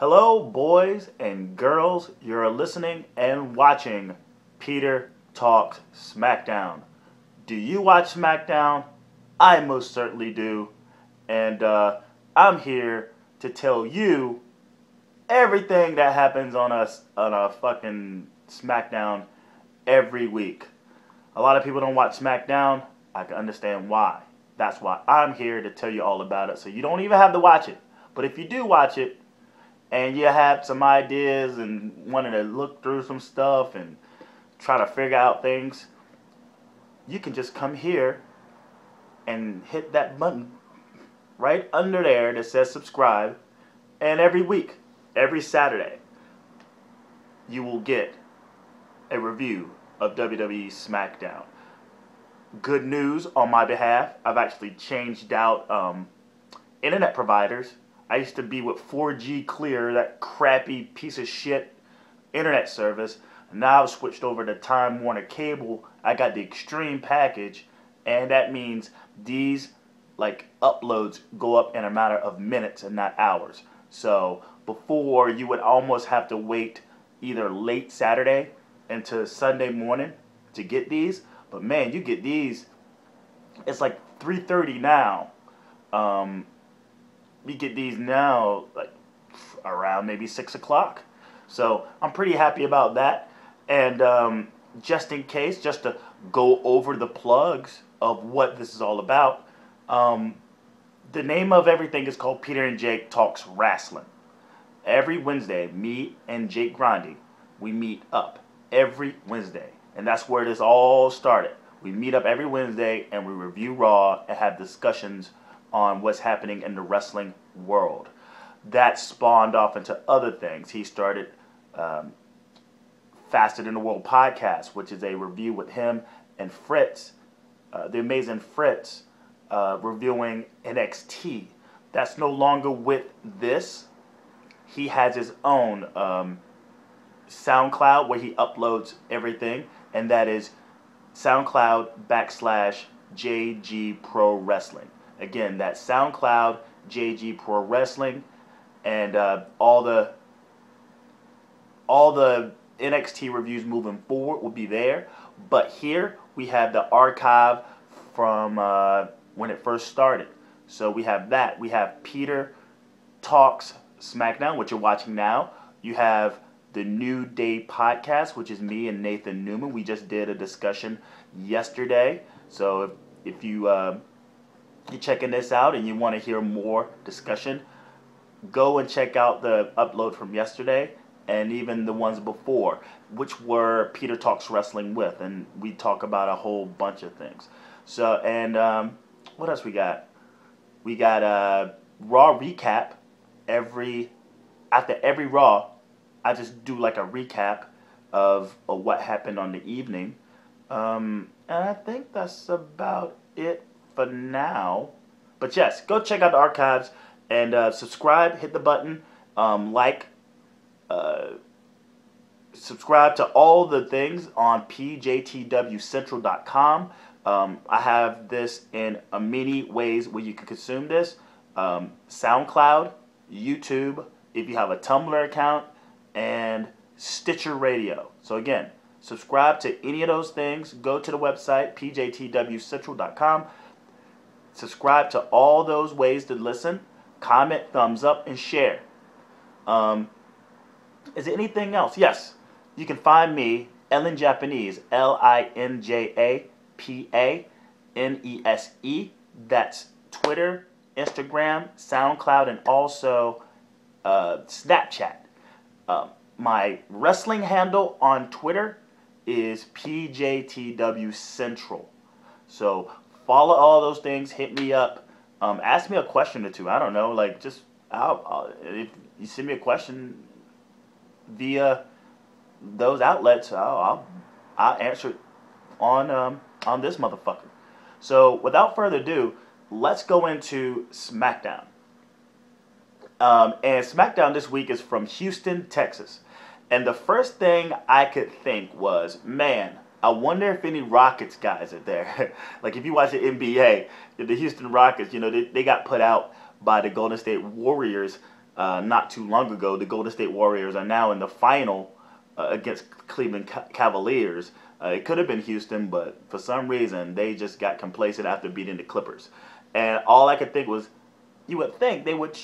Hello, boys and girls. You're listening and watching Peter Talks Smackdown. Do you watch Smackdown? I most certainly do. And I'm here to tell you everything that happens on a fucking Smackdown every week. A lot of people don't watch Smackdown. I can understand why. That's why I'm here to tell you all about it. So you don't even have to watch it. But if you do watch it, and you have some ideas and wanted to look through some stuff and try to figure out things, you can just come here and hit that button right under there that says subscribe. And every week, every Saturday, you will get a review of WWE Smackdown. Good news on my behalf, I've actually changed out internet providers. I used to be with 4G Clear, that crappy piece of shit internet service. Now I've switched over to Time Warner Cable. I got the Extreme package, and that means these uploads go up in a matter of minutes and not hours. So before, you would almost have to wait either late Saturday into Sunday morning to get these. But man, you get these. It's like 3:30 now. We get these now around maybe 6 o'clock. So I'm pretty happy about that. And just in case, just to go over the plugs of what this is all about, the name of everything is called Peter and Jake Talks Wrestling. Every Wednesday, me and Jake Grandy, we meet up every Wednesday. And that's where this all started. We meet up every Wednesday and we review Raw and have discussions on what's happening in the wrestling world. That spawned off into other things. He started Faster Than the World podcast, which is a review with him and Fritz, the amazing Fritz, reviewing NXT. That's no longer with this. He has his own SoundCloud where he uploads everything, and that is SoundCloud/JG Pro Wrestling. Again, that's SoundCloud, JG Pro Wrestling, and all the NXT reviews moving forward will be there. But here we have the archive from when it first started. So we have that. We have Peter Talks Smackdown, which you're watching now. You have the New Day podcast, which is me and Nathan Newman. We just did a discussion yesterday. So if you're checking this out and you want to hear more discussion, go and check out the upload from yesterday and even the ones before, which were Peter Talks Wrestling with, and we talk about a whole bunch of things. So, and what else we got? We got Raw recap. After every Raw, I just do like a recap of what happened on the evening. And I think that's about it for now. But yes, go check out the archives and subscribe, hit the button, subscribe to all the things on pjtwcentral.com. I have this in many ways where you can consume this. SoundCloud, YouTube, if you have a Tumblr account, and Stitcher Radio. So again, subscribe to any of those things. Go to the website, pjtwcentral.com. Subscribe to all those ways to listen. Comment, thumbs up, and share. Is there anything else? Yes. You can find me, Ellen Japanese, LINJAPANESE. That's Twitter, Instagram, SoundCloud, and also Snapchat. My wrestling handle on Twitter is PJTW Central. So follow all those things. Hit me up. Ask me a question or two. I don't know. If you send me a question via those outlets, I'll answer it on this motherfucker. So without further ado, let's go into SmackDown. And SmackDown this week is from Houston, Texas. And the first thing I could think was, man, I wonder if any Rockets guys are there. Like if you watch the NBA, the Houston Rockets, they got put out by the Golden State Warriors not too long ago. The Golden State Warriors are now in the final against Cleveland Cavaliers. It could have been Houston, but for some reason they just got complacent after beating the Clippers. And all I could think was, you would think they would,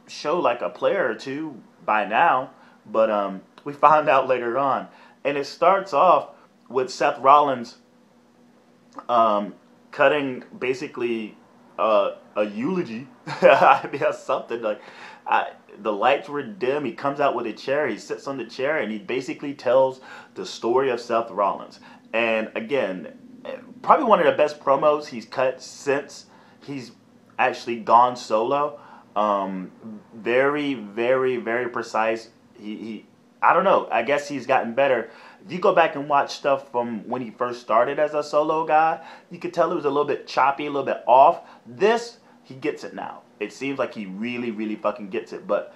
show like a player or two by now, but we found out later on. And it starts off with Seth Rollins cutting basically a eulogy. I mean, something like the lights were dim. He comes out with a chair. He sits on the chair and he basically tells the story of Seth Rollins. And again, probably one of the best promos he's cut since he's actually gone solo. Very, very, very precise. I don't know. I guess he's gotten better. If you go back and watch stuff from when he first started as a solo guy, you could tell it was a little bit choppy, a little bit off. This, he gets it now. It seems like he really, really fucking gets it. But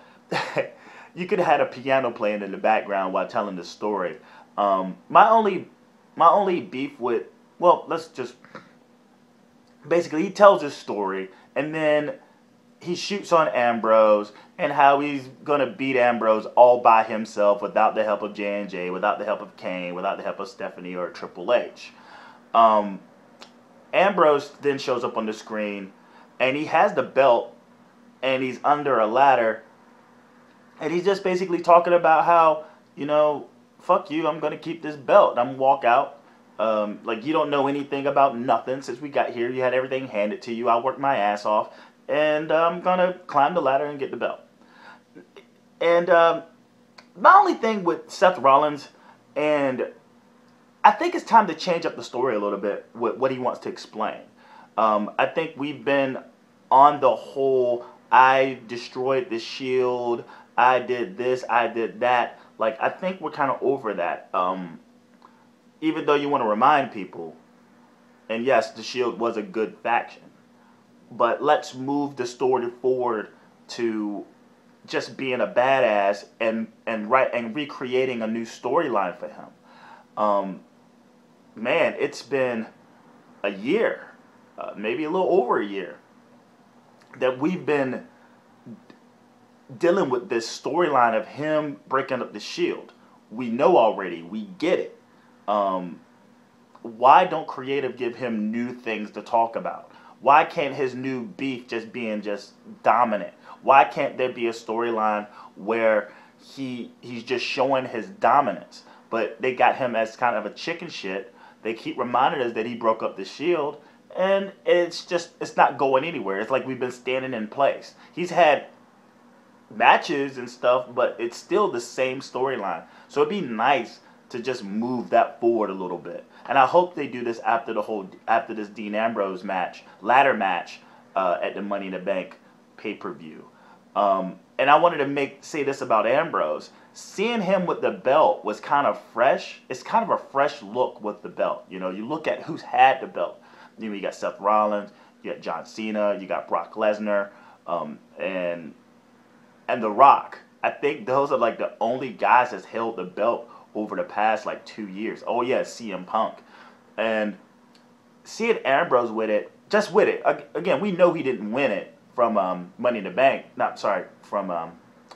you could have had a piano playing in the background while telling the story. My only beef with, well, let's just, basically he tells his story and then he shoots on Ambrose and how he's going to beat Ambrose all by himself without the help of J&J, without the help of Kane, without the help of Stephanie or Triple H. Ambrose then shows up on the screen and he has the belt and he's under a ladder and he's just basically talking about how, fuck you, I'm going to keep this belt. I'm going to walk out. Like you don't know anything about nothing since we got here. You had everything handed to you. I worked my ass off. And I'm going to climb the ladder and get the belt. And my only thing with Seth Rollins, and I think it's time to change up the story a little bit with what he wants to explain. I think we've been on the whole, I destroyed the Shield, I did this, I did that. Like, I think we're kind of over that. Even though you want to remind people, and yes, the Shield was a good faction. But let's move the story forward to just being a badass and recreating a new storyline for him. Man, it's been a year, maybe a little over a year, that we've been dealing with this storyline of him breaking up the Shield. We know already. We get it. Why don't creative give him new things to talk about? Why can't his new beef just being just dominant? Why can't there be a storyline where he's just showing his dominance? But they got him as kind of a chicken shit. They keep reminding us that he broke up the Shield, and it's not going anywhere. It's like we've been standing in place. He's had matches and stuff, but it's still the same storyline. So it'd be nice to just move that forward a little bit. And I hope they do this after this Dean Ambrose ladder match at the Money in the Bank pay-per-view. And I wanted to say this about Ambrose. Seeing him with the belt was kind of fresh. It's kind of a fresh look with the belt. You look at who's had the belt. You got Seth Rollins, you got John Cena, you got Brock Lesnar, and The Rock. I think those are like the only guys that's held the belt over the past like 2 years. Oh yeah, CM Punk. And seeing Ambrose with it, again, we know he didn't win it from Money in the Bank, from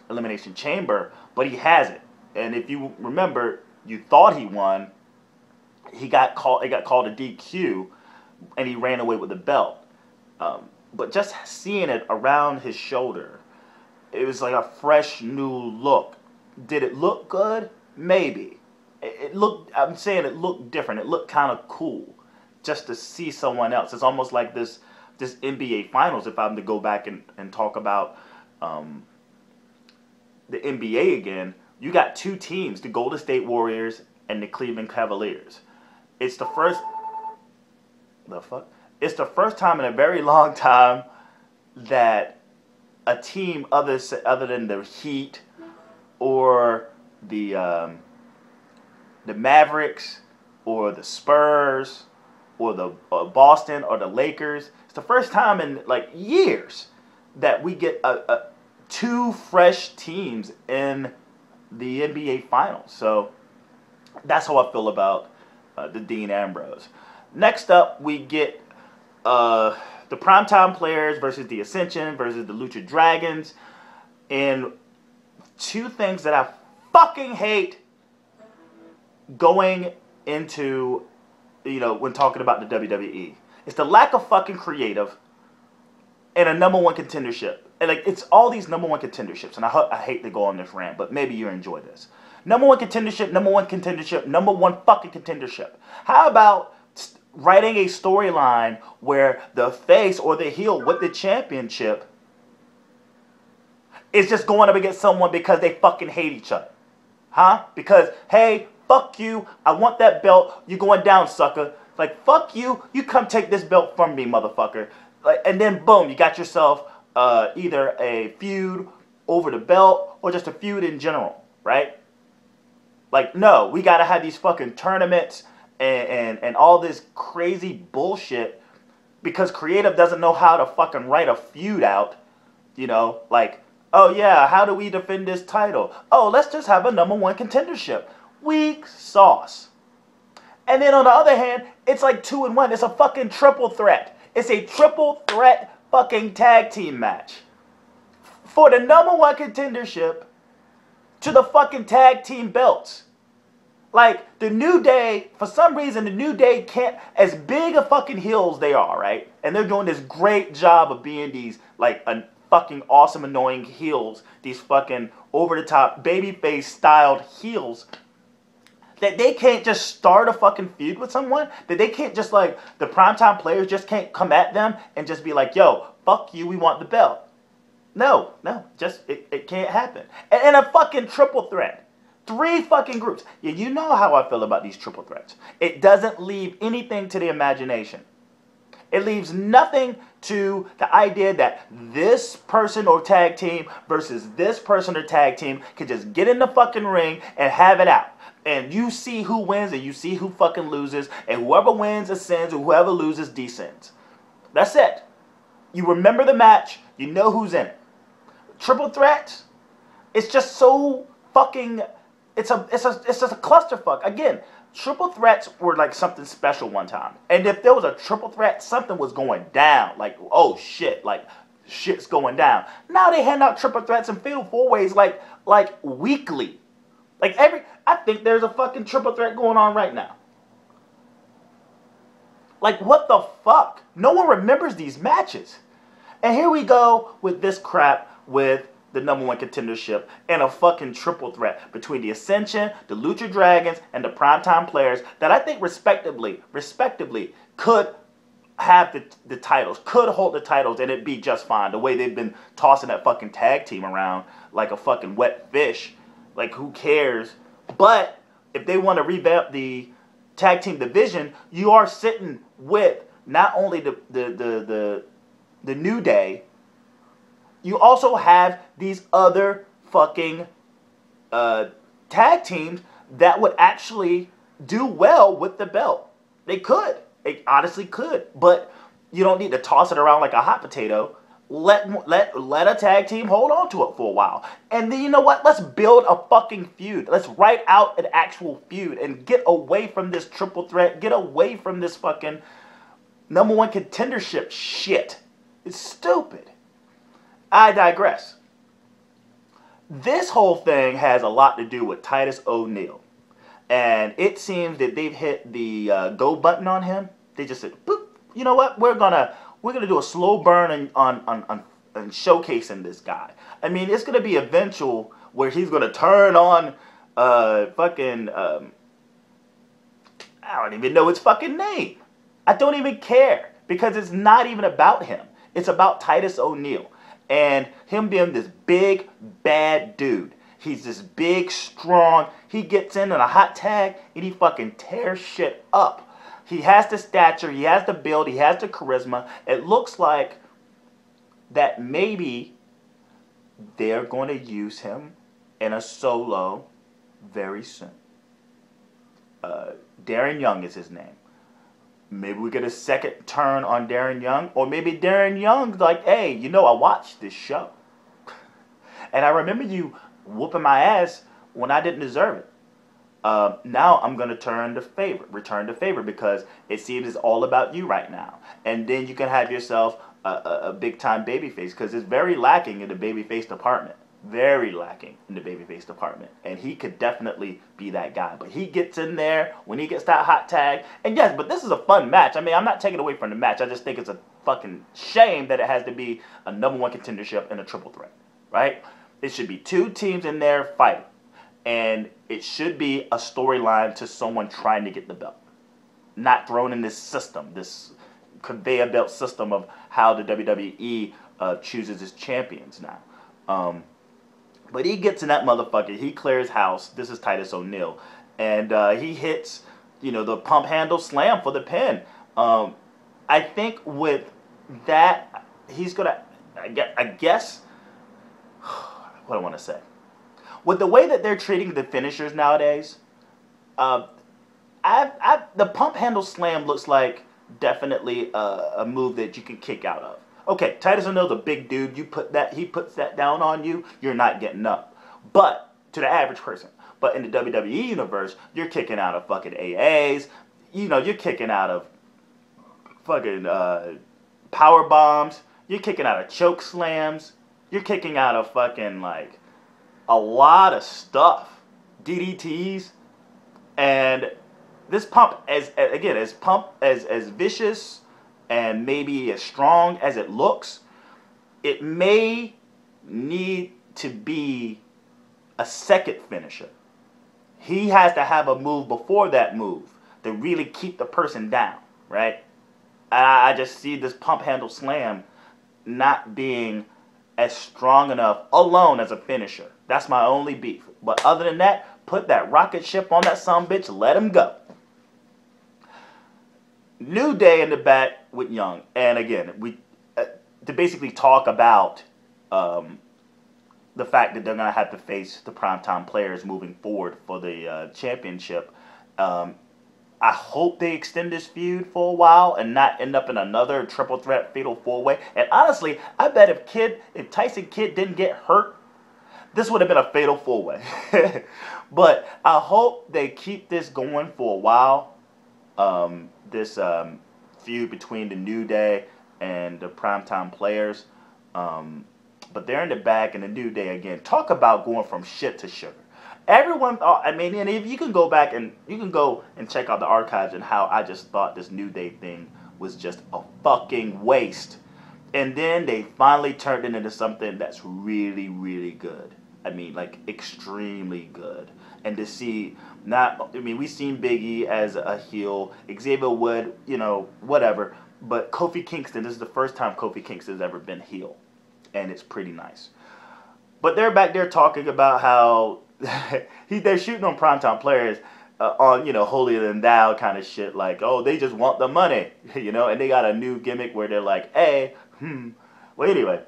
Elimination Chamber, but he has it. And if you remember, you thought he won, it got called a DQ, and he ran away with the belt. But just seeing it around his shoulder, it was like a fresh new look. Did it look good? Maybe. It looked different. It looked kind of cool just to see someone else. It's almost like this NBA Finals, if I'm to go back and talk about the NBA again. You got two teams, the Golden State Warriors and the Cleveland Cavaliers. It's the first time in a very long time that a team other than the Heat or the Mavericks or the Spurs or the Boston or the Lakers. It's the first time in like years that we get two fresh teams in the NBA Finals. So that's how I feel about the Dean Ambrose. Next up, we get the Primetime Players versus the Ascension versus the Lucha Dragons in two things that I fucking hate going into, when talking about the WWE. It's the lack of fucking creative and a number one contendership. And it's all these number one contenderships. And I hate to go on this rant, but maybe you enjoy this. Number one contendership, number one contendership, number one fucking contendership. How about writing a storyline where the face or the heel with the championship is just going up against someone because they fucking hate each other? Huh? Because, hey, fuck you, I want that belt, you going down, sucker. Like, fuck you, you come take this belt from me, motherfucker. And then, boom, you got yourself either a feud over the belt or just a feud in general, right? Like, no, we got to have these fucking tournaments and all this crazy bullshit because creative doesn't know how to fucking write a feud out, like, oh yeah, how do we defend this title? Oh, let's just have a number one contendership. Weak sauce. And then on the other hand, it's like 2-in-1. It's a fucking triple threat. It's a triple threat fucking tag team match. For the number one contendership to the fucking tag team belts. Like, the New Day, for some reason, the New Day can't, as big a fucking heels they are, right? And they're doing this great job of being these, like, fucking awesome, annoying heels. These fucking over-the-top, babyface styled heels. That they can't just start a fucking feud with someone. That they can't just, like, the primetime players just can't come at them and just be like, yo, fuck you, we want the belt. No, just, it can't happen. And a fucking triple threat. 3 fucking groups. Yeah, you know how I feel about these triple threats. It doesn't leave anything to the imagination. It leaves nothing to the idea that this person or tag team versus this person or tag team can just get in the fucking ring and have it out. And you see who wins and you see who fucking loses. And whoever wins ascends and whoever loses descends. That's it. You remember the match. You know who's in it. Triple threat. It's just so fucking... It's just a clusterfuck. Again, triple threats were like something special one time. And if there was a triple threat, something was going down. Like, oh shit, like shit's going down. Now they hand out triple threats and fatal 4-ways like weekly. Like I think there's a fucking triple threat going on right now. Like, what the fuck? No one remembers these matches. And here we go with this crap with the number one contendership and a fucking triple threat between the Ascension, the Lucha Dragons, and the Primetime Players that I think respectively could have the titles, could hold the titles, and it'd be just fine. The way they've been tossing that fucking tag team around like a fucking wet fish. Like, who cares? But if they want to revamp the tag team division, you are sitting with not only the New Day, you also have these other fucking tag teams that would actually do well with the belt. They could. They honestly could. But you don't need to toss it around like a hot potato. Let a tag team hold on to it for a while. And then, you know what? Let's build a fucking feud. Let's write out an actual feud and get away from this triple threat. Get away from this fucking number one contendership shit. It's stupid. I digress. This whole thing has a lot to do with Titus O'Neil. And it seems that they've hit the go button on him. They just said, boop, you know what? We're gonna do a slow burn on showcasing this guy. I mean, it's gonna be eventual where he's gonna turn on fucking I don't even know his fucking name. I don't even care because it's not even about him. It's about Titus O'Neil. And him being this big, bad dude. He's this big, strong. He gets in on a hot tag and he fucking tears shit up. He has the stature. He has the build. He has the charisma. It looks like that maybe they're going to use him in a solo very soon. Darren Young is his name. Maybe we get a second turn on Darren Young. Or maybe Darren Young's like, hey, you know, I watched this show. And I remember you whooping my ass when I didn't deserve it. Now I'm going to return the favor because it seems it's all about you right now. And then you can have yourself a big-time babyface because it's very lacking in the babyface department. very lacking in the babyface department, and he could definitely be that guy. But he gets in there when he gets that hot tag, and yes, but this is a fun match. I mean, I'm not taking away from the match. I just think it's a fucking shame that it has to be a #1 contendership and a triple threat, right? It should be 2 teams in there fighting, and it should be a storyline to someone trying to get the belt, not thrown in this system, this conveyor belt system of how the WWE chooses its champions now. But he gets in that motherfucker. He clears house. This is Titus O'Neil. And he hits, the pump handle slam for the pin. I think with that, he's going to, I guess, what do I want to say? With the way that they're treating the finishers nowadays, the pump handle slam looks like definitely a move that you can kick out of. Okay, Titus O'Neil's a big dude. He puts that down on you, you're not getting up. But to the average person. But in the WWE universe, you're kicking out of fucking AAs. You're kicking out of fucking power bombs. You're kicking out of choke slams. You're kicking out of fucking like a lot of stuff. DDTs. And this pump as vicious and maybe as strong as it looks, it may need to be a second finisher. He has to have a move before that move to really keep the person down, right? I just see this pump handle slam not being as strong enough alone as a finisher. That's my only beef. But other than that, put that rocket ship on that sumbitch, let him go. New Day in the back with Young, and again, we to basically talk about the fact that they're gonna have to face the primetime players moving forward for the championship. I hope they extend this feud for a while and not end up in another triple threat fatal 4-way. And honestly, I bet if Tyson Kidd didn't get hurt, this would have been a fatal 4-way. But I hope they keep this going for a while. This feud between the New Day and the primetime players. But they're in the back, and the New Day, again, talk about going from shit to sugar. Everyone thought, and if you can go back and check out the archives and how I just thought this New Day thing was just a fucking waste. And then they finally turned it into something that's really, really good. Like extremely good. And to see, we've seen Big E as a heel, Xavier Wood, whatever. But Kofi Kingston, this is the first time Kofi Kingston's ever been heel. And it's pretty nice. But they're back there talking about how they're shooting on primetime players on, holier than thou kind of shit. Like, oh, they just want the money, And they got a new gimmick where they're like, hey, Well, anyway,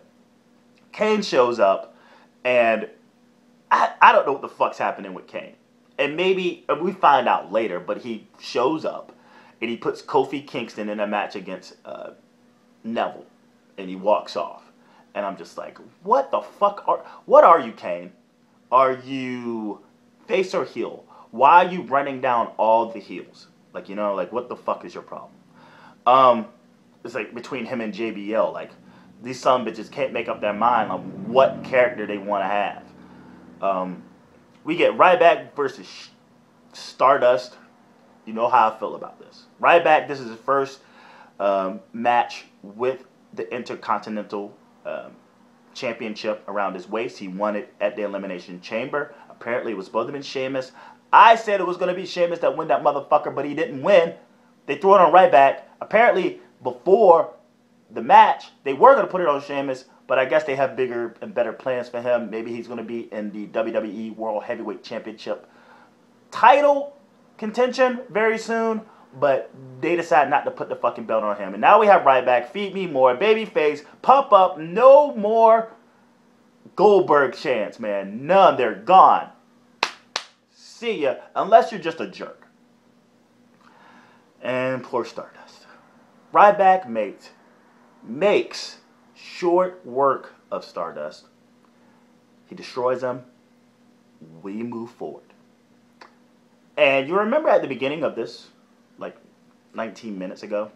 Kane shows up, and I don't know what the fuck's happening with Kane. And maybe we find out later, but he shows up, and he puts Kofi Kingston in a match against Neville, and he walks off. And I'm just like, what the fuck what are you, Kane? Are you face or heel? Why are you running down all the heels? Like, what the fuck is your problem? It's like between him and JBL, like, these sumbitches can't make up their mind on what character they want to have. We get Ryback versus Stardust. You know how I feel about this. Ryback, this is his first match with the Intercontinental Championship around his waist. He won it at the Elimination Chamber. Apparently it was supposed to have been Sheamus. I said it was going to be Sheamus that win that motherfucker, but he didn't win. They threw it on Ryback. Apparently before the match, they were going to put it on Sheamus, but I guess they have bigger and better plans for him. Maybe he's going to be in the WWE World Heavyweight Championship title contention very soon, but they decided not to put the fucking belt on him. And now we have Ryback, feed me more, babyface, pump up, no more Goldberg chants, man. None, they're gone. See ya, unless you're just a jerk. And poor Stardust. Ryback makes short work of Stardust. He destroys him. We move forward. And you remember at the beginning of this, like 19 minutes ago,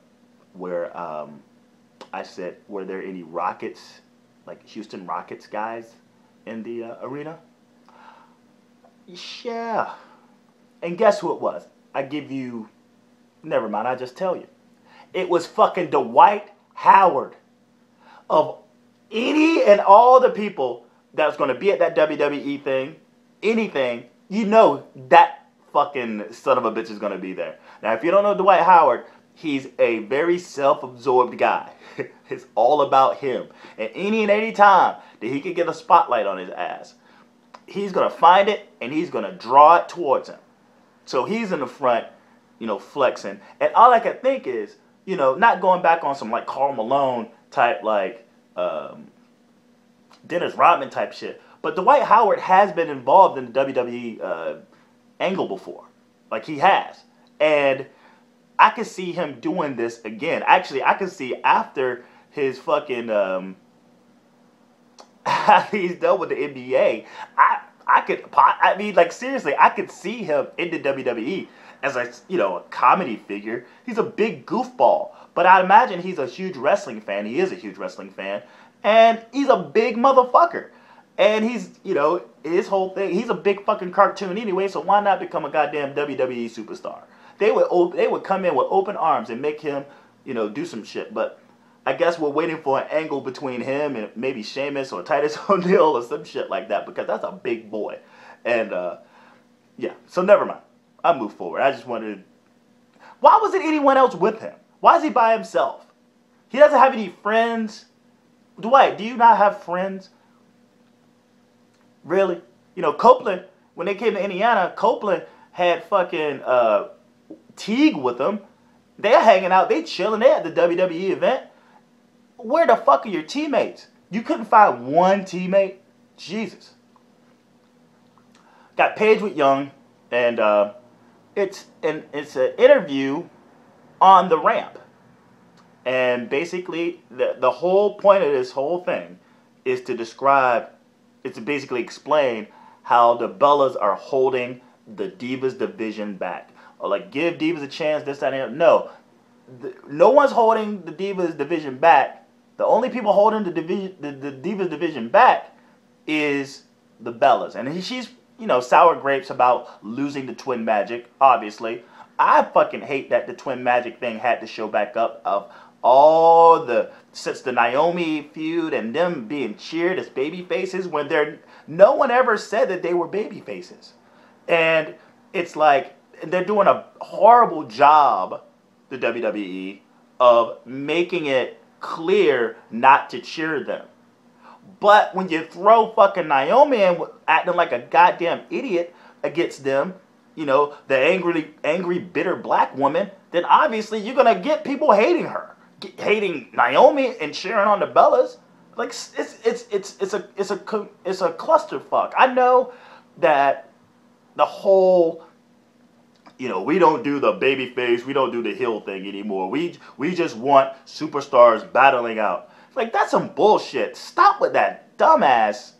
where I said, were there any Rockets, like Houston Rockets guys in the arena. Yeah. And guess who it was? I give you... Never mind, I just tell you. It was fucking Dwight Howard. Of any and all the people that was going to be at that WWE thing, anything, you know that fucking son of a bitch is going to be there. Now, if you don't know Dwight Howard, he's a very self-absorbed guy. It's all about him. And any time that he can get a spotlight on his ass, he's going to find it and he's going to draw it towards him. So he's in the front, you know, flexing. And all I can think is, you know, not going back on some like Karl Malone type, like Dennis Rodman type shit. But Dwight Howard has been involved in the WWE angle before. Like, he has. And I could see him doing this again. Actually, I could see after his fucking, after he's done with the NBA, I mean, like, seriously, I could see him in the WWE as a, you know, a comedy figure. He's a big goofball. But I imagine he's a huge wrestling fan. He is a huge wrestling fan. And he's a big motherfucker. And he's, you know, his whole thing, he's a big fucking cartoon anyway, so why not become a goddamn WWE superstar? They would come in with open arms and make him, you know, do some shit. But I guess we're waiting for an angle between him and maybe Sheamus or Titus O'Neil or some shit like that, because that's a big boy. And, yeah, so never mind. I move forward. I just wanted... Why wasn't anyone else with him? Why is he by himself? He doesn't have any friends. Dwight, do you not have friends? Really? You know, Copeland, when they came to Indiana, Copeland had fucking Teague with them. They're hanging out. They chilling. They at the WWE event. Where the fuck are your teammates? You couldn't find one teammate? Jesus. Got Paige with Young, and it's an interview on the ramp. And basically, the whole point of this whole thing is to basically explain how the Bellas are holding the Divas division back. Or like, give Divas a chance, this, that, and that. No. No one's holding the Divas division back. The only people holding the Divas division back is the Bellas. And she's, you know, sour grapes about losing the Twin Magic, obviously. I fucking hate that the Twin Magic thing had to show back up of all since the Naomi feud and them being cheered as baby faces when no one ever said that they were baby faces. And it's like, they're doing a horrible job, the WWE, of making it clear not to cheer them. But when you throw fucking Naomi in acting like a goddamn idiot against them, you know, the angry, bitter black woman, then obviously you're going to get people hating her. Hating Naomi and cheering on the Bellas. Like, it's a clusterfuck. I know that the whole, you know, we don't do the baby face, we don't do the heel thing anymore. We just want superstars battling out. Like, that's some bullshit. Stop with that dumbass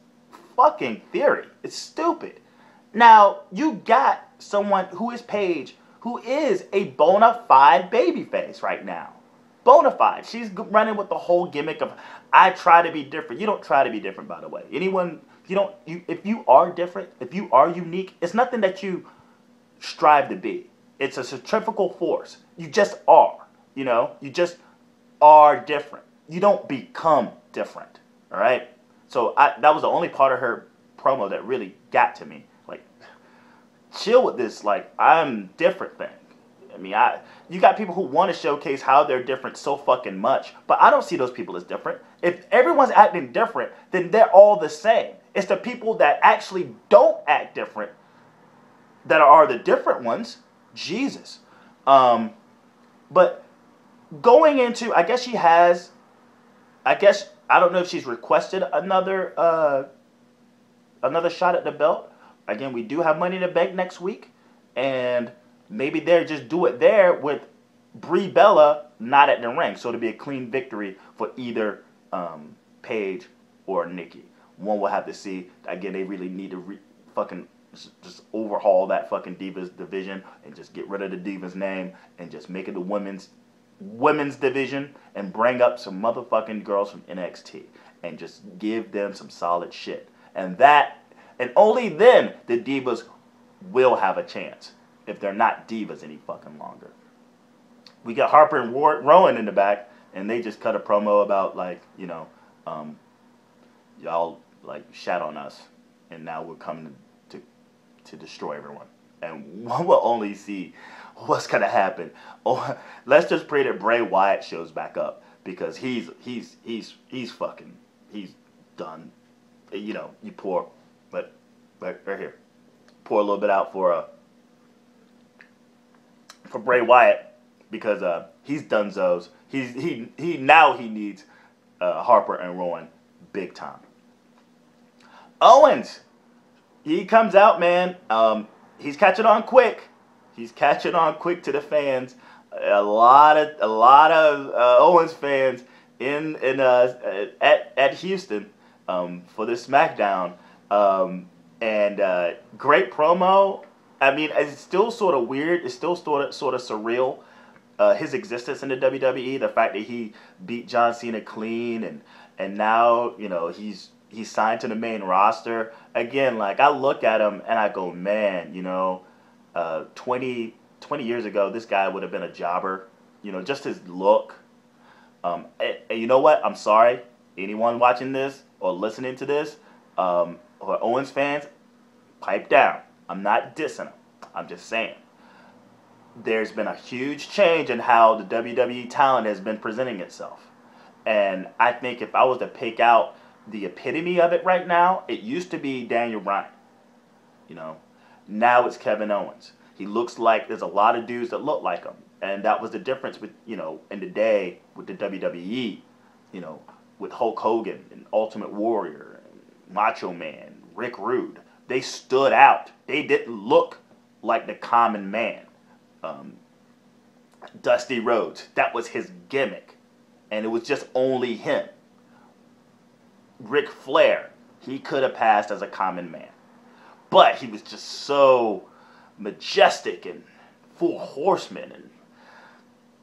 fucking theory. It's stupid. Now, you got someone who is Paige, who is a bona fide babyface right now. Bona fide. She's running with the whole gimmick of, I try to be different. You don't try to be different, by the way. If you are different, if you are unique, it's nothing that you strive to be. It's a centrifugal force. You just are. You know? You just are different. You don't become different. All right? So that was the only part of her promo that really got to me. Like, chill with this, like, I'm different thing. I mean, you got people who want to showcase how they're different so fucking much, but I don't see those people as different. If everyone's acting different, then they're all the same. It's the people that actually don't act different that are the different ones. Jesus. But going into, I don't know if she's requested another shot at the belt. Again, we do have Money in the Bank next week, and maybe they'll just do it there with Brie Bella not at the ring. So it'll be a clean victory for either Paige or Nikki. One will have to see. Again, they really need to fucking just overhaul that fucking Divas division and just get rid of the Divas name and just make it the women's division and bring up some motherfucking girls from NXT and just give them some solid shit. And only then the Divas will have a chance if they're not Divas any fucking longer. We got Harper and Rowan in the back, and they just cut a promo about, like, you know, y'all, like, shat on us, and now we're coming to destroy everyone. And we'll only see what's going to happen. Oh, let's just pray that Bray Wyatt shows back up, because he's done. You know, you pour, but right here, pour a little bit out for Bray Wyatt, because he's donezo's. He now needs Harper and Rowan big time. Owens, he comes out, man. He's catching on quick. He's catching on quick to the fans. A lot of Owens fans at Houston for this SmackDown, and great promo. I mean, it's still sort of weird. It's still sort of surreal. His existence in the WWE, the fact that he beat John Cena clean, and now, you know, he's signed to the main roster again. Like, I look at him and I go, man, you know, 20 years ago, this guy would have been a jobber. You know, just his look. And you know what? I'm sorry, anyone watching this or listening to this, or Owens fans, pipe down. I'm not dissing him. I'm just saying, there's been a huge change in how the WWE talent has been presenting itself. And I think if I was to pick out the epitome of it right now, it used to be Daniel Bryan. You know, now it's Kevin Owens. He looks like there's a lot of dudes that look like him. And that was the difference with, you know, in the day with the WWE, you know, with Hulk Hogan and Ultimate Warrior and Macho Man, Rick Rude. They stood out. They didn't look like the common man. Dusty Rhodes, that was his gimmick. And it was just only him. Ric Flair, he could have passed as a common man. But he was just so majestic and full horseman and,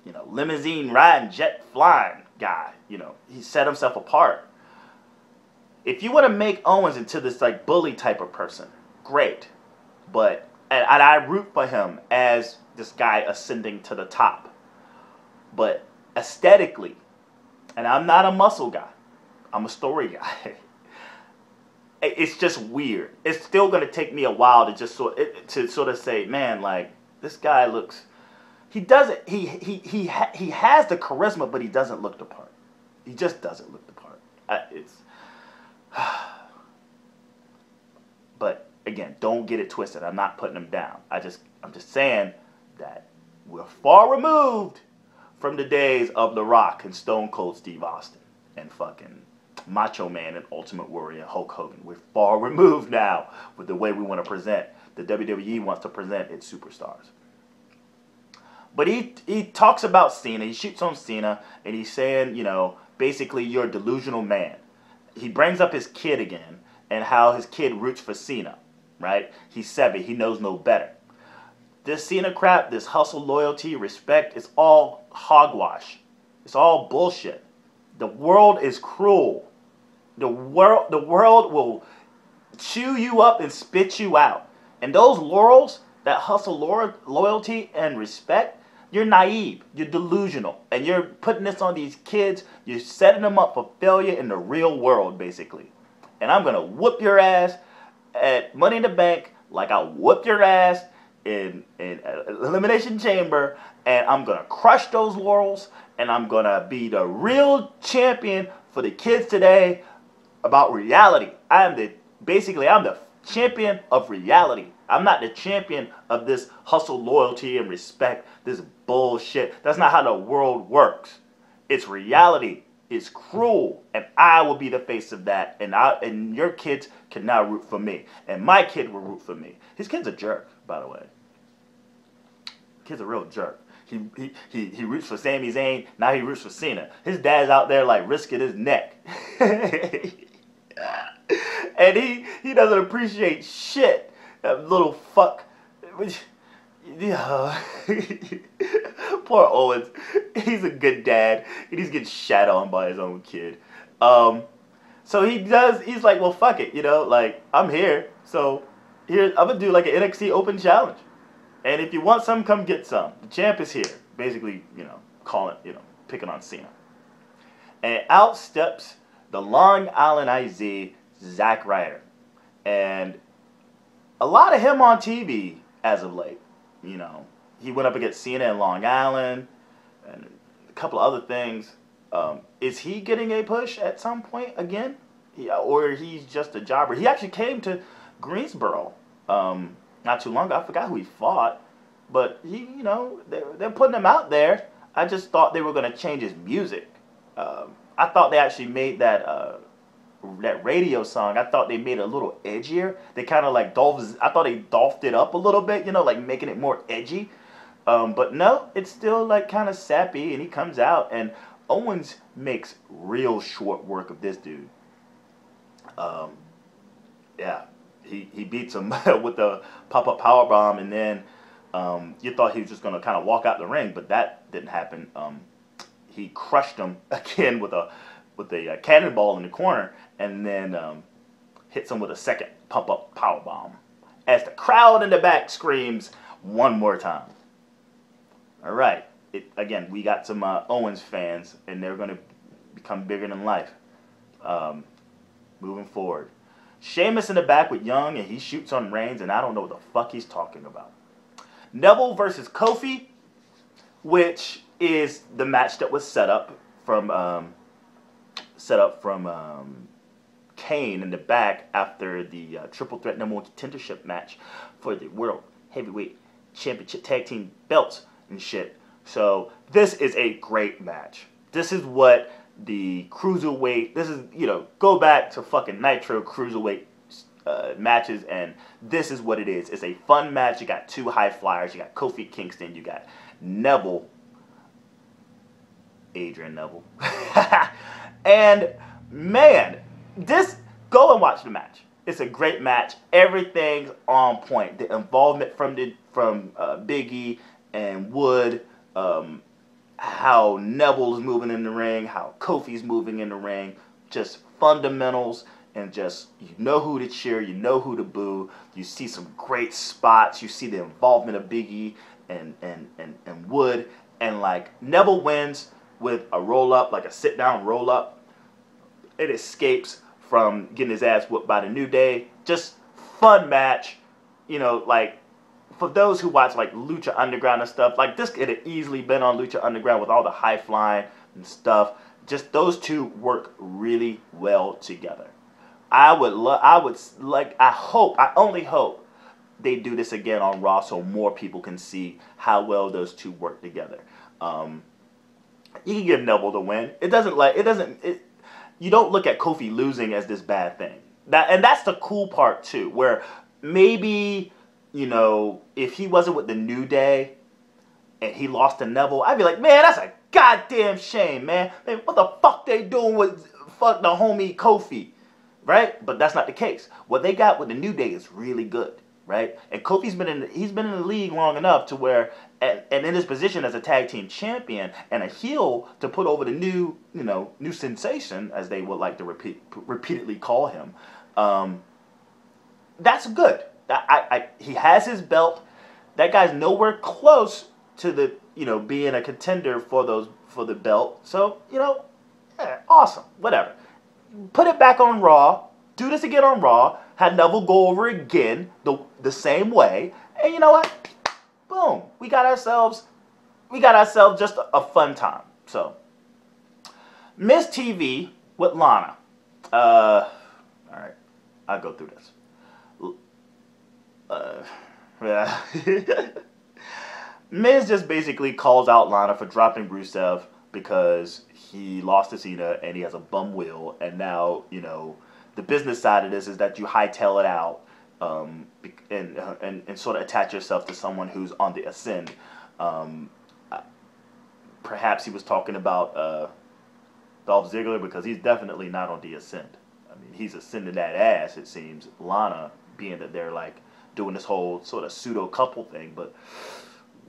you know, limousine riding, jet flying guy. You know, he set himself apart. If you want to make Owens into this, like, bully type of person, great. But, and I root for him as this guy ascending to the top. But aesthetically, and I'm not a muscle guy, I'm a story guy. It's just weird. It's still going to take me a while to just sort of say, man, like, this guy looks, he doesn't, he has the charisma, but he doesn't look the part. He just doesn't look the part. But again, don't get it twisted. I'm not putting him down. I'm just saying that we're far removed from the days of The Rock and Stone Cold Steve Austin and fucking Macho Man and Ultimate Warrior and Hulk Hogan. We're far removed now with the way we want to present. The WWE wants to present its superstars. But he talks about Cena. He shoots on Cena, and he's saying, you know, basically, you're a delusional man. He brings up his kid again and how his kid roots for Cena, right? He's 7. He knows no better. This Cena crap, this hustle, loyalty, respect, it's all hogwash. It's all bullshit. The world is cruel. The world will chew you up and spit you out. And those laurels, that hustle, loyalty, and respect, you're naive. You're delusional. And you're putting this on these kids. You're setting them up for failure in the real world, basically. And I'm going to whoop your ass at Money in the Bank like I whooped your ass in Elimination Chamber. And I'm going to crush those laurels. And I'm going to be the real champion for the kids today about reality. I'm the champion of reality. I'm not the champion of this hustle, loyalty, and respect. This bullshit. That's not how the world works. It's reality. It's cruel. And I will be the face of that. And your kids can now root for me. And my kid will root for me. His kid's a jerk, by the way. Kid's a real jerk. He roots for Sami Zayn. Now he roots for Cena. His dad's out there like risking his neck. And he doesn't appreciate shit. That little fuck. Yeah. Poor Owens. He's a good dad. And he's getting shat on by his own kid. So So he's like, well, fuck it, like, I'm here. So here, I'm going to do like an NXT Open Challenge. And if you want some, come get some. The champ is here. Basically, picking on Cena. And out steps the Long Island IZ, Zack Ryder. And a lot of him on TV as of late. He went up against Cena in Long Island and a couple of other things. Is he getting a push at some point again? Or he's just a jobber? He actually came to Greensboro not too long ago. I forgot who he fought. But they're putting him out there. I just thought they were going to change his music. I thought they actually made that radio song. I thought they made it a little edgier. They kind of like I thought they dolphed it up a little bit, like making it more edgy. But no, it's still like kind of sappy, and he comes out, and Owens makes real short work of this dude. Yeah, he beats him with the pop-up powerbomb, and then you thought he was just going to kind of walk out the ring, but that didn't happen. He crushed him again with a cannonball in the corner, and then hits him with a second pop-up powerbomb as the crowd in the back screams one more time. All right. Again, we got some Owens fans, and they're going to become bigger than life moving forward. Sheamus in the back with Young, and he shoots on Reigns, and I don't know what the fuck he's talking about. Neville versus Kofi, which is the match that was set up from Kane in the back after the Triple Threat number one contendership match for the World Heavyweight Championship Tag Team belts and shit. So this is a great match. This is what the cruiserweight. This is go back to fucking Nitro cruiserweight matches, and this is what it is. It's a fun match. You got two high flyers. You got Kofi Kingston. You got Neville. Adrian Neville. And man, go and watch the match. It's a great match. Everything's on point. The involvement from Big E and Wood, how Neville's moving in the ring, how Kofi's moving in the ring, just fundamentals, and just you know who to cheer, you know who to boo. You see some great spots. You see the involvement of Big E and Wood, and like Neville wins with a roll-up, like a sit-down roll-up. It escapes from getting his ass whooped by the New Day. Just fun match. Like, for those who watch, like, Lucha Underground and stuff, like, this could have easily been on Lucha Underground with all the high-flying and stuff. Just those two work really well together. I only hope they do this again on Raw so more people can see how well those two work together. You can give Neville the win. You don't look at Kofi losing as this bad thing. And that's the cool part too, where maybe, if he wasn't with the New Day and he lost to Neville, I'd be like, man, that's a goddamn shame, man. Man, what the fuck they doing with fuck the homie Kofi, right? But that's not the case. What they got with the New Day is really good. Right? And Kofi's been in the league long enough to where, and in his position as a tag team champion and a heel to put over the new sensation, as they would like to repeatedly call him. That's good. He has his belt. That guy's nowhere close to the being a contender for the belt. So awesome. Whatever. Put it back on Raw. Do this again on Raw. Have Neville go over again the same way, and you know what? Boom. We got ourselves just a fun time. So, Miss TV with Lana. All right, I'll go through this. Miz just basically calls out Lana for dropping Rusev because he lost to Cena and he has a bum wheel, and now the business side of this is that you hightail it out and sort of attach yourself to someone who's on the ascend. Perhaps he was talking about Dolph Ziggler, because he's definitely not on the ascend. I mean, he's ascending that ass, it seems. Lana, being that they're like doing this whole sort of pseudo couple thing, but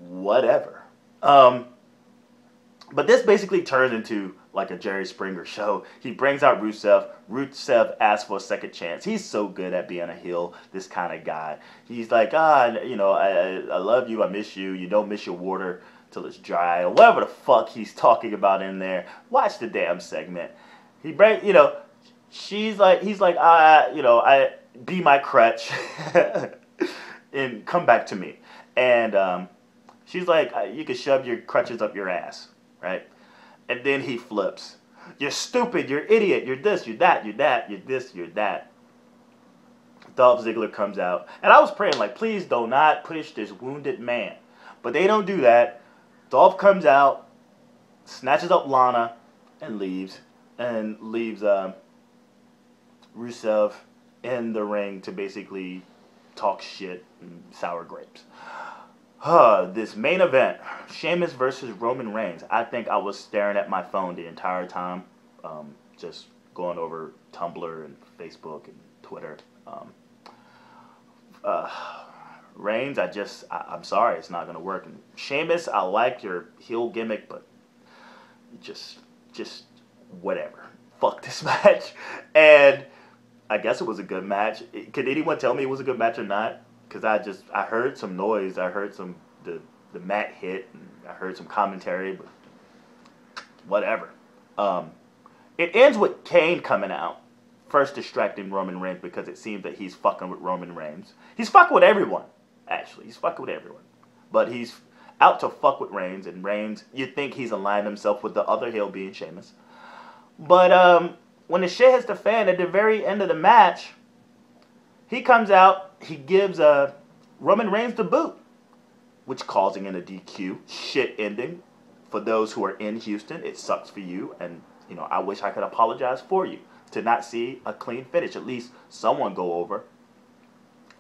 whatever. But this basically turns into like a Jerry Springer show. He brings out Rusev. Rusev asks for a second chance. He's so good at being a heel, this kind of guy. He's like, I love you, I miss you. You don't miss your water till it's dry, or whatever the fuck he's talking about in there. Watch the damn segment. He's like, I be my crutch and come back to me. And she's like, you can shove your crutches up your ass, right? And then he flips. You're stupid, you're idiot, you're this, you're that, you're that, you're this, you're that. Dolph Ziggler comes out. And I was praying, like, please do not push this wounded man. But they don't do that. Dolph comes out, snatches up Lana, and leaves. And leaves Rusev in the ring to basically talk shit and sour grapes. This main event, Sheamus versus Roman Reigns. I think I was staring at my phone the entire time, just going over Tumblr and Facebook and Twitter. Reigns, I'm sorry, it's not going to work. And Sheamus, I like your heel gimmick, but just whatever. Fuck this match. And I guess it was a good match. Could anyone tell me it was a good match or not? Because I heard some noise. I heard the mat hit, and I heard some commentary, but whatever. It ends with Kane coming out, first distracting Roman Reigns because it seems that he's fucking with Roman Reigns. He's fucking with everyone, actually. He's fucking with everyone. But he's out to fuck with Reigns, and Reigns, you'd think he's aligned himself with the other heel being Sheamus. But when the shit hits the fan at the very end of the match, he comes out, he gives Roman Reigns the boot, which causing in a DQ. Shit ending. For those who are in Houston, it sucks for you, and I wish I could apologize for you to not see a clean finish. At least someone go over,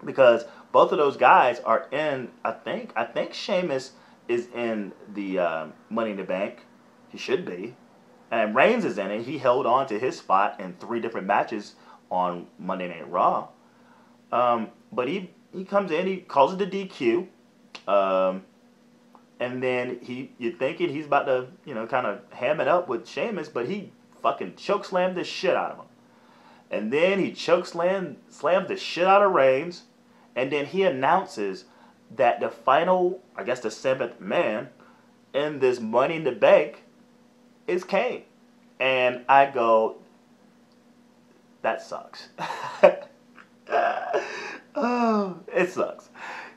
because both of those guys are in. I think Sheamus is in the Money in the Bank. He should be, and Reigns is in it. He held on to his spot in 3 different matches on Monday Night Raw. But he comes in, he calls it a DQ, and then you're thinking he's about to, kind of ham it up with Sheamus, but he fucking chokeslammed the shit out of him. And then he slams the shit out of Reigns, and then he announces that the final, I guess the 7th man in this Money in the Bank is Kane. And I go, that sucks. Oh, it sucks.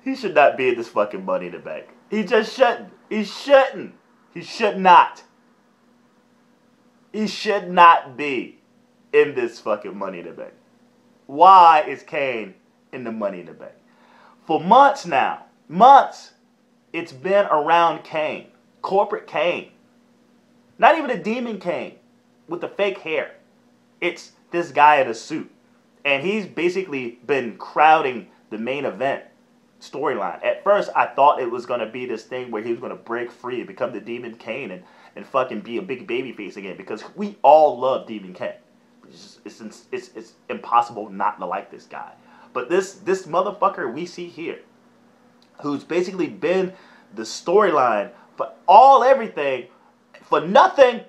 He should not be in this fucking Money in the Bank. He just shouldn't. He shouldn't. He should not. He should not be in this fucking Money in the Bank. Why is Kane in the Money in the Bank? For months now, it's been around Kane. Corporate Kane. Not even a demon Kane with the fake hair. It's this guy in a suit. And he's basically been crowding the main event storyline. At first, I thought it was going to be this thing where he was going to break free and become the Demon Kane and fucking be a big baby face again. Because we all love Demon Kane. It's impossible not to like this guy. But this motherfucker we see here, who's basically been the storyline for everything, for nothing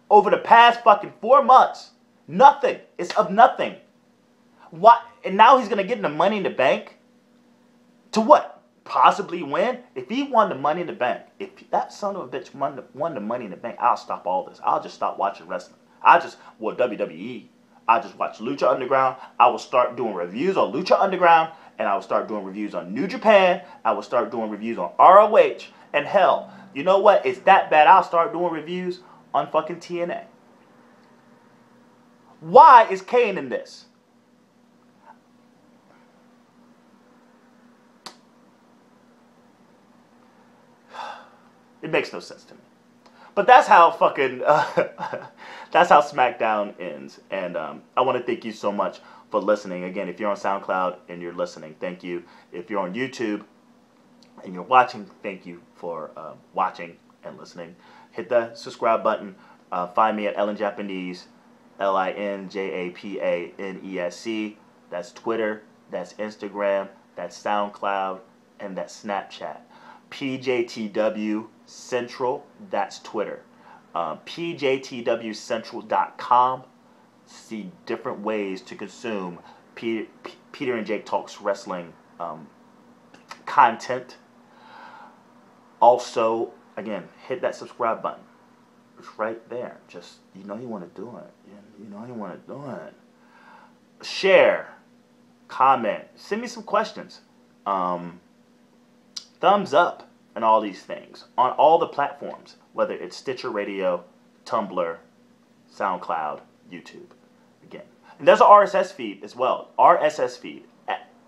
over the past fucking 4 months. Nothing. It's of nothing. What? And now he's going to get in the Money in the Bank? To what? Possibly win? If he won the Money in the Bank, if that son of a bitch won the Money in the Bank, I'll stop all this. I'll just stop watching wrestling. WWE. I'll just watch Lucha Underground. I will start doing reviews on Lucha Underground, and I will start doing reviews on New Japan. I will start doing reviews on ROH. And hell, you know what? It's that bad. I'll start doing reviews on fucking TNA. Why is Kane in this? It makes no sense to me. But that's how fucking, that's how SmackDown ends. And I want to thank you so much for listening. Again, if you're on SoundCloud and you're listening, thank you. If you're on YouTube and you're watching, thank you for watching and listening. Hit the subscribe button. Find me at Ellen Japanese. LinJapanesc. That's Twitter, that's Instagram, that's SoundCloud, and that's Snapchat. PJTW Central, that's Twitter. pjtwcentral.com. See different ways to consume Peter and Jake Talks Wrestling content. Also, again, hit that subscribe button. It's right there. Just, you know you want to do it. You know you want to do it. Share, comment, send me some questions. Thumbs up and all these things on all the platforms, whether it's Stitcher Radio, Tumblr, SoundCloud, YouTube. Again, and there's an RSS feed as well. RSS feed.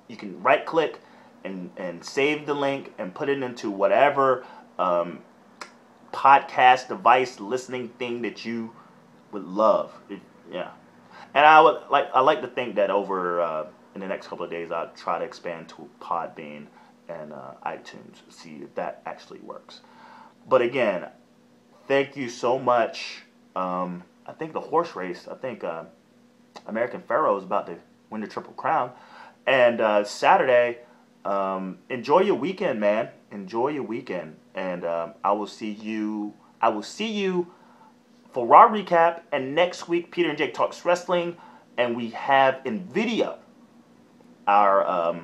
You can right click and save the link and put it into whatever podcast device listening thing that you would love. Yeah, and I like to think that over in the next couple of days I'll try to expand to Podbean and iTunes, see if that actually works. But again, thank you so much. I think the horse race, I think American Pharaoh is about to win the Triple Crown. And Saturday, enjoy your weekend, man. Enjoy your weekend. And I will see you for Raw Recap. And next week, Peter and Jake Talks Wrestling. And we have in video our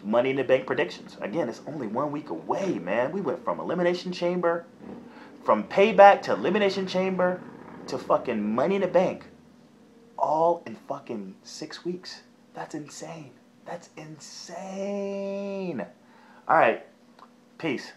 Money in the Bank predictions. Again, it's only 1 week away, man. We went from Elimination Chamber, from Payback to Elimination Chamber to fucking Money in the Bank. All in fucking 6 weeks. That's insane. That's insane. All right. Peace.